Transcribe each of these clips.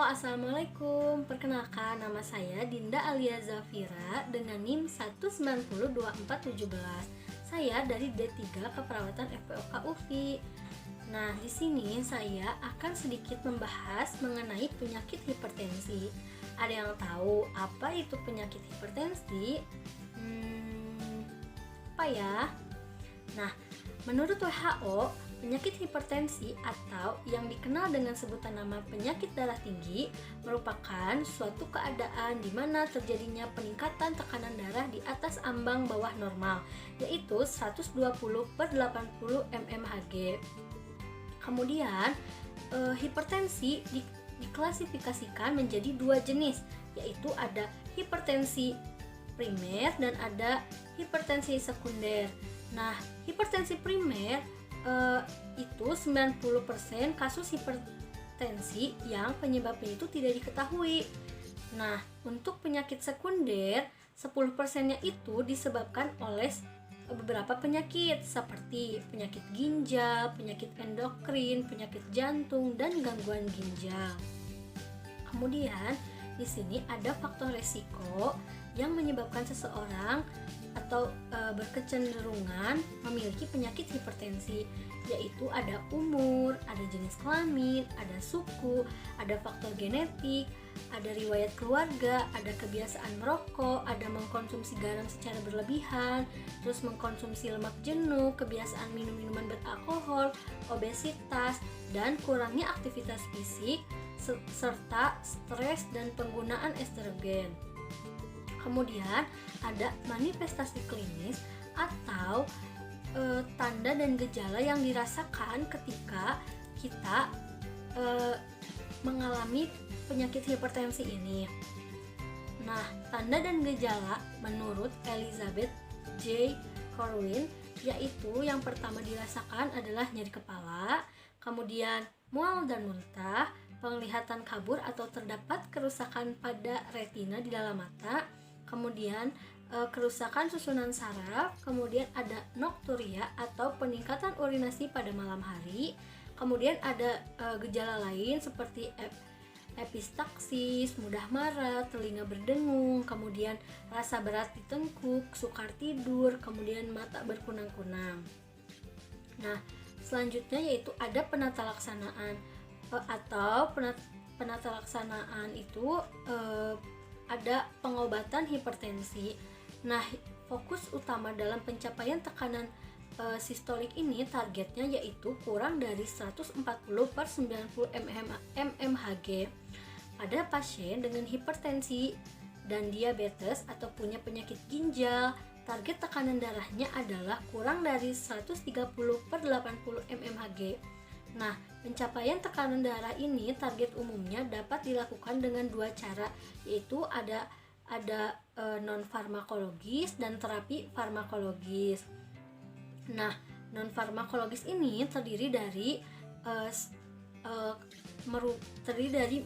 Assalamualaikum. Perkenalkan, nama saya Dinda Alia Zafira dengan NIM 1902417. Saya dari D3 Keperawatan FPOK UFI. Nah, di sini saya akan sedikit membahas mengenai penyakit hipertensi. Ada yang tahu apa itu penyakit hipertensi? Apa ya? Nah, menurut WHO, penyakit hipertensi atau yang dikenal dengan sebutan nama penyakit darah tinggi merupakan suatu keadaan di mana terjadinya peningkatan tekanan darah di atas ambang bawah normal, yaitu 120/80 mmHg. Kemudian, hipertensi diklasifikasikan menjadi dua jenis, yaitu ada hipertensi primer dan ada hipertensi sekunder. Nah, hipertensi primer itu 90% kasus hipertensi yang penyebabnya itu tidak diketahui. Nah, untuk penyakit sekunder, 10%-nya itu disebabkan oleh beberapa penyakit seperti penyakit ginjal, penyakit endokrin, penyakit jantung, dan gangguan ginjal. Kemudian, di sini ada faktor resiko yang menyebabkan seseorang atau berkecenderungan memiliki penyakit hipertensi, yaitu ada umur, ada jenis kelamin, ada suku, ada faktor genetik, ada riwayat keluarga, ada kebiasaan merokok, ada mengkonsumsi garam secara berlebihan, terus mengkonsumsi lemak jenuh, kebiasaan minum minuman beralkohol, obesitas, dan kurangnya aktivitas fisik, serta stres dan penggunaan estrogen. Kemudian ada manifestasi klinis atau tanda dan gejala yang dirasakan ketika kita mengalami penyakit hipertensi ini. Nah, tanda dan gejala menurut Elizabeth J. Corwin yaitu yang pertama dirasakan adalah nyeri kepala, kemudian mual dan muntah, penglihatan kabur atau terdapat kerusakan pada retina di dalam mata, kemudian kerusakan susunan saraf, kemudian ada nokturia atau peningkatan urinasi pada malam hari, kemudian ada gejala lain seperti epistaksis, mudah marah, telinga berdengung, kemudian rasa berat di tengkuk, sukar tidur, kemudian mata berkunang-kunang. Nah, selanjutnya yaitu ada penata laksanaan atau penata laksanaan itu ada pengobatan hipertensi. Nah, fokus utama dalam pencapaian tekanan sistolik ini targetnya yaitu kurang dari 140/90 mmHg. Pada pasien dengan hipertensi dan diabetes atau punya penyakit ginjal, target tekanan darahnya adalah kurang dari 130/80 mmHg. Nah, pencapaian tekanan darah ini target umumnya dapat dilakukan dengan dua cara, yaitu ada non farmakologis dan terapi farmakologis. Nah, non farmakologis ini terdiri dari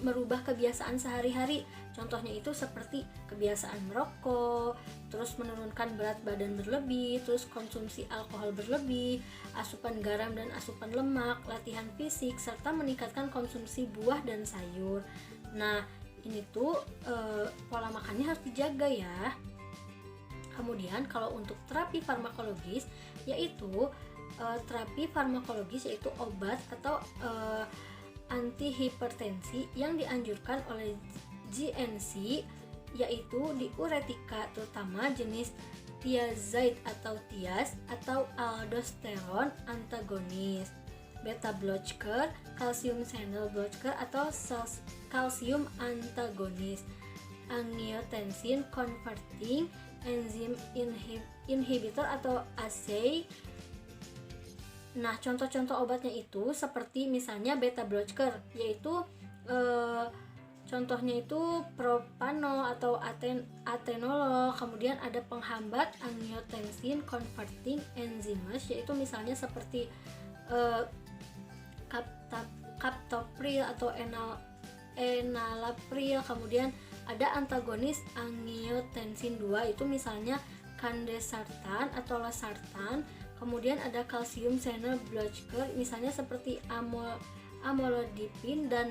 merubah kebiasaan sehari-hari. Contohnya itu seperti kebiasaan merokok, terus menurunkan berat badan berlebih, terus konsumsi alkohol berlebih, asupan garam dan asupan lemak, latihan fisik, serta meningkatkan konsumsi buah dan sayur. Nah, ini tuh pola makannya harus dijaga ya. Kemudian kalau untuk terapi farmakologis yaitu obat atau antihipertensi yang dianjurkan oleh GNC, yaitu diuretika terutama jenis thiazide atau thiaz atau aldosteron antagonis, beta blocker, calcium channel blocker atau calcium antagonis, angiotensin converting enzyme inhibitor atau ACE. Nah, contoh-contoh obatnya itu seperti misalnya beta blocker, yaitu contohnya itu propanol atau atenolol. Kemudian ada penghambat angiotensin converting enzymes, yaitu misalnya seperti captopril atau enalapril. Kemudian ada antagonis angiotensin 2, itu misalnya candesartan atau losartan. Kemudian ada calcium channel blocker, misalnya seperti amlodipin, dan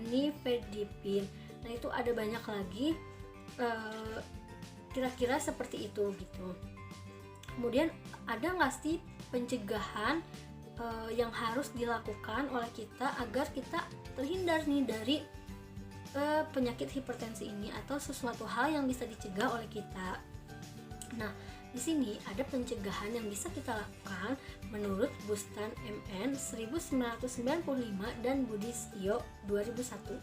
nifedipin. Nah, itu ada banyak lagi, kira-kira seperti itu gitu. Kemudian ada nggak sih pencegahan yang harus dilakukan oleh kita agar kita terhindar nih dari penyakit hipertensi ini, atau sesuatu hal yang bisa dicegah oleh kita? Nah, di sini ada pencegahan yang bisa kita lakukan menurut Bustan MN 1995 dan Budistio 2001.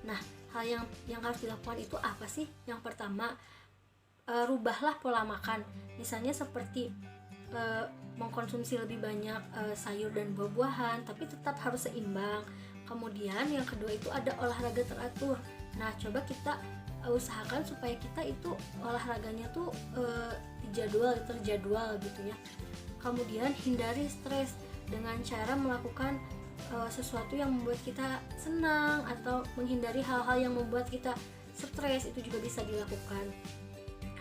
Nah, hal yang harus dilakukan itu apa sih? Yang pertama, rubahlah pola makan. Misalnya seperti mengkonsumsi lebih banyak sayur dan buah-buahan, tapi tetap harus seimbang. Kemudian yang kedua itu ada olahraga teratur. Nah, coba kita usahakan supaya kita itu olahraganya tuh terjadwal gitu ya. Kemudian hindari stres dengan cara melakukan sesuatu yang membuat kita senang, atau menghindari hal-hal yang membuat kita stres, itu juga bisa dilakukan.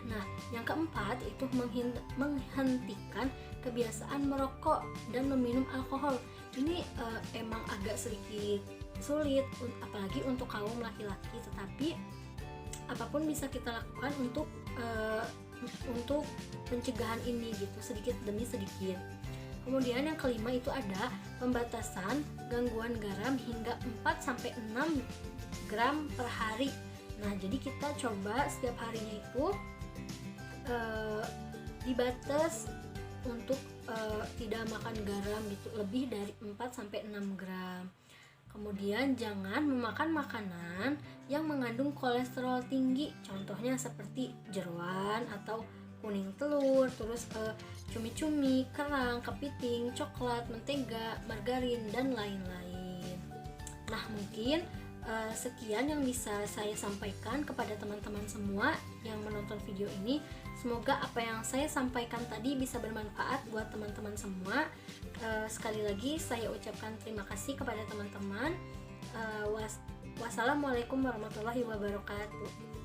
Nah, yang keempat itu menghentikan kebiasaan merokok dan meminum alkohol. Ini emang agak sedikit sulit, apalagi untuk kaum laki-laki, tetapi apapun bisa kita lakukan untuk pencegahan ini gitu, sedikit demi sedikit. Kemudian yang kelima itu ada pembatasan gangguan garam hingga 4-6 gram per hari. Nah, jadi kita coba setiap harinya itu dibatas untuk tidak makan garam gitu, lebih dari 4-6 gram. Kemudian jangan memakan makanan yang mengandung kolesterol tinggi, contohnya seperti jeroan atau kuning telur, terus cumi-cumi, kerang, kepiting, coklat, mentega, margarin, dan lain-lain. Nah, mungkin sekian yang bisa saya sampaikan kepada teman-teman semua yang menonton video ini. Semoga apa yang saya sampaikan tadi bisa bermanfaat buat teman-teman semua. Sekali lagi saya ucapkan terima kasih kepada teman-teman. Wassalamualaikum warahmatullahi wabarakatuh.